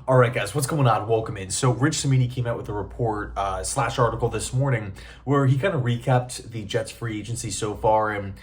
All right, guys, what's going on? Welcome in. So, Rich Cimini came out with a report slash article this morning where he kind of recapped the Jets free agency so far and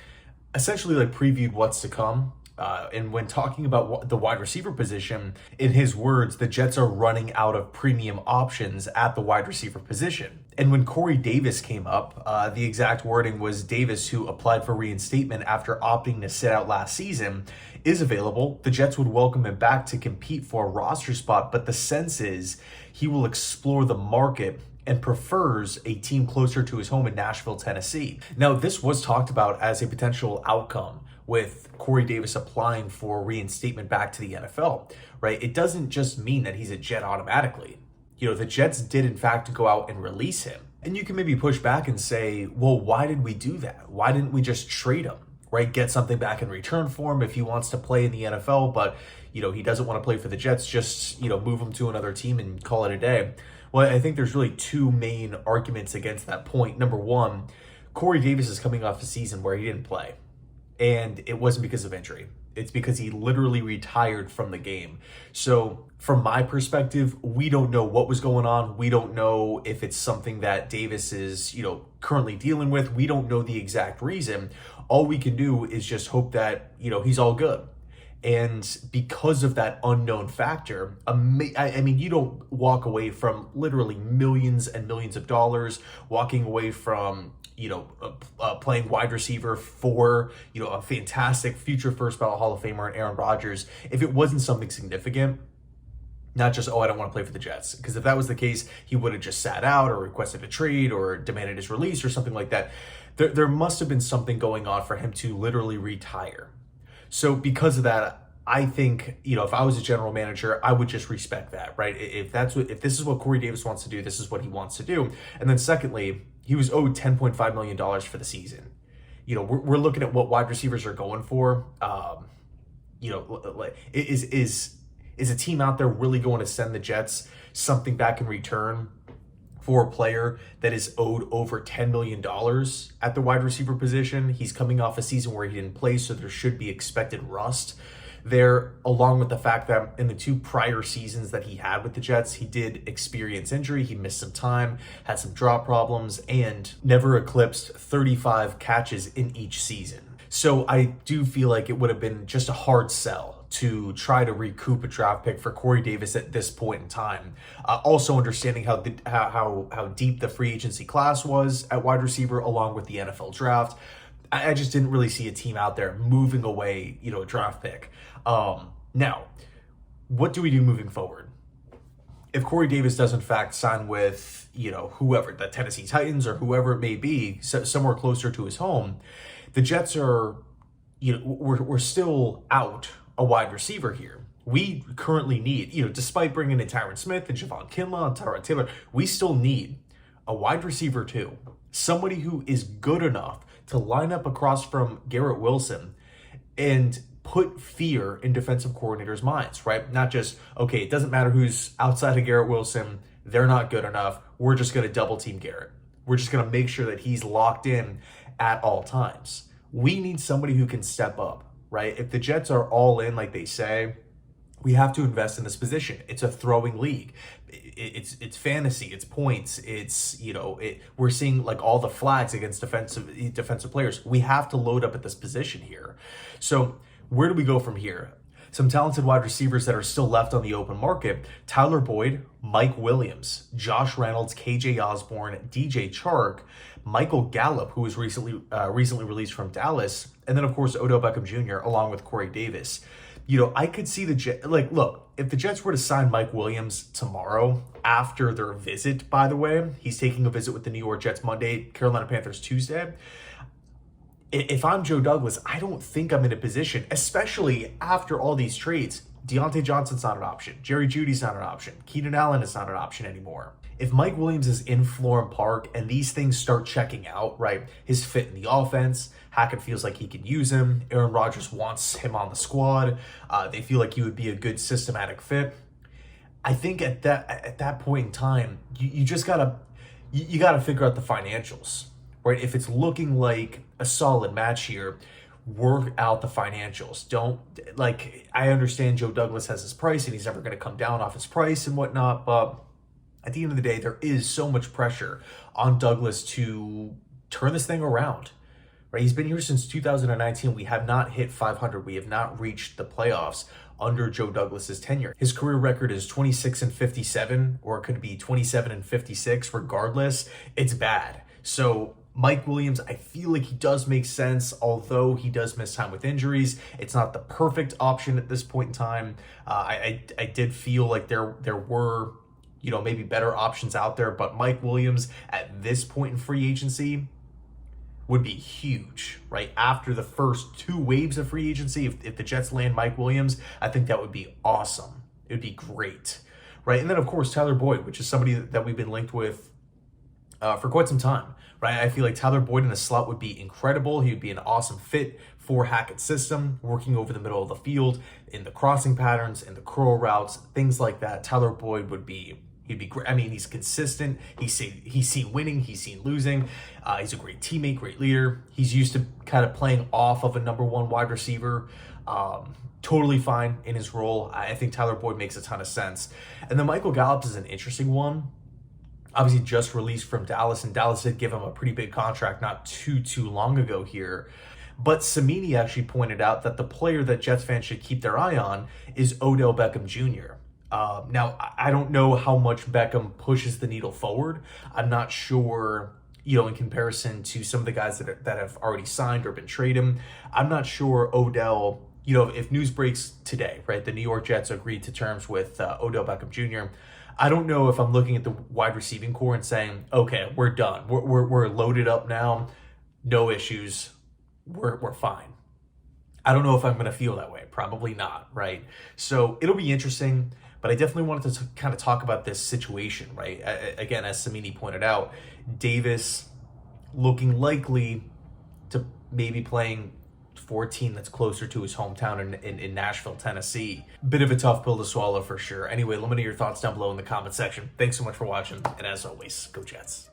essentially like previewed what's to come. And when talking about the wide receiver position, in his words, the Jets are running out of premium options at the wide receiver position. And when Corey Davis came up, the exact wording was Davis, who applied for reinstatement after opting to sit out last season, is available. The Jets would welcome him back to compete for a roster spot, but the sense is he will explore the market and prefers a team closer to his home in Nashville, Tennessee. Now, this was talked about as a potential outcome with Corey Davis applying for reinstatement back to the NFL, right? It doesn't just mean that he's a Jet automatically. The Jets did in fact go out and release him. And you can maybe push back and say, well, why did we do that? Why didn't we just trade him, right? Get something back in return for him if he wants to play in the NFL, but, he doesn't want to play for the Jets, just, move him to another team and call it a day. Well, I think there's really two main arguments against that point. Number one, Corey Davis is coming off a season where he didn't play. And it wasn't because of injury. It's because he literally retired from the game. So from my perspective, we don't know what was going on. We don't know if it's something that Davis is, currently dealing with. We don't know the exact reason. All we can do is just hope that, he's all good. And because of that unknown factor, I mean, you don't walk away from literally millions and millions of dollars, walking away from, playing wide receiver for, a fantastic future first ballot Hall of Famer in Aaron Rodgers, if it wasn't something significant. Not just, I don't want to play for the Jets. Because if that was the case, he would have just sat out or requested a trade or demanded his release or something like that. There must have been something going on for him to literally retire. So because of that, I think, if I was a general manager, I would just respect that, right? If this is what Corey Davis wants to do, this is what he wants to do. And then secondly, he was owed $10.5 million for the season. We're looking at what wide receivers are going for. Is a team out there really going to send the Jets something back in return for a player that is owed over $10 million at the wide receiver position? He's coming off a season where he didn't play, so there should be expected rust there, along with the fact that in the two prior seasons that he had with the Jets, he did experience injury. He missed some time, had some drop problems, and never eclipsed 35 catches in each season. So I do feel like it would have been just a hard sell to try to recoup a draft pick for Corey Davis at this point in time. Also understanding how deep the free agency class was at wide receiver, along with the NFL draft. I just didn't really see a team out there moving away, a draft pick. Now, what do we do moving forward? If Corey Davis does in fact sign with, whoever, the Tennessee Titans or whoever it may be, somewhere closer to his home, the Jets are, we're still out a wide receiver here. We currently need, despite bringing in Tyron Smith and Javon Kinlaw and Tyrod Taylor, we still need a wide receiver too. Somebody who is good enough to line up across from Garrett Wilson and put fear in defensive coordinators' minds, right? Not just, okay, it doesn't matter who's outside of Garrett Wilson, they're not good enough, we're just going to double team Garrett. We're just going to make sure that he's locked in at all times. We need somebody who can step up, right? If the Jets are all in like they say, we have to invest in this position. It's a throwing league. It's fantasy. It's points. It's, we're seeing like all the flags against defensive players. We have to load up at this position here. So where do we go from here? Some talented wide receivers that are still left on the open market: Tyler Boyd, Mike Williams, Josh Reynolds, KJ Osborne, DJ Chark, Michael Gallup, who was recently released from Dallas, and then of course Odell Beckham Jr. along with Corey Davis. I could see the Jets, look, if the Jets were to sign Mike Williams tomorrow after their visit, by the way, he's taking a visit with the New York Jets Monday, Carolina Panthers Tuesday. If I'm Joe Douglas, I don't think I'm in a position, especially after all these trades. Deontay Johnson's not an option. Jerry Jeudy's not an option. Keenan Allen is not an option anymore. If Mike Williams is in Florham Park and these things start checking out, right, his fit in the offense, Hackett feels like he can use him, Aaron Rodgers wants him on the squad, they feel like he would be a good systematic fit. I think at that point in time, you just gotta figure out the financials, right? If it's looking like a solid match here, work out the financials. Don't, like, I understand Joe Douglas has his price and he's never going to come down off his price and whatnot, but at the end of the day, there is so much pressure on Douglas to turn this thing around. Right? He's been here since 2019. We have not hit 500. We have not reached the playoffs under Joe Douglas's tenure. His career record is 26-57, or it could be 27-56. Regardless, it's bad. So Mike Williams, I feel like he does make sense, although he does miss time with injuries. It's not the perfect option at this point in time. I did feel like there were, you know, maybe better options out there, but Mike Williams at this point in free agency would be huge, right? After the first 2 waves of free agency, if the Jets land Mike Williams, I think that would be awesome. It would be great, right? And then, of course, Tyler Boyd, which is somebody that we've been linked with for quite some time, right? I feel like Tyler Boyd in a slot would be incredible. He would be an awesome fit for Hackett's system, working over the middle of the field, in the crossing patterns, in the curl routes, things like that. Tyler Boyd would be... He'd be great. I mean, he's consistent. He's seen winning. He's seen losing. He's a great teammate, great leader. He's used to kind of playing off of a number 1 wide receiver. Totally fine in his role. I think Tyler Boyd makes a ton of sense. And then Michael Gallup is an interesting one. Obviously just released from Dallas, and Dallas did give him a pretty big contract not too long ago here. But Cimini actually pointed out that the player that Jets fans should keep their eye on is Odell Beckham Jr. Now, I don't know how much Beckham pushes the needle forward. I'm not sure, you know, in comparison to some of the guys that have already signed or been traded. I'm not sure Odell, you know, if news breaks today, right, the New York Jets agreed to terms with Odell Beckham Jr., I don't know if I'm looking at the wide receiving core and saying, okay, we're done. We're loaded up now. No issues. We're fine. I don't know if I'm going to feel that way. Probably not, right? So it'll be interesting. But I definitely wanted to kind of talk about this situation, right? Again, as Cimini pointed out, Davis looking likely to maybe playing for a team that's closer to his hometown in Nashville, Tennessee. Bit of a tough pill to swallow for sure. Anyway, let me know your thoughts down below in the comment section. Thanks so much for watching, and as always, go Jets.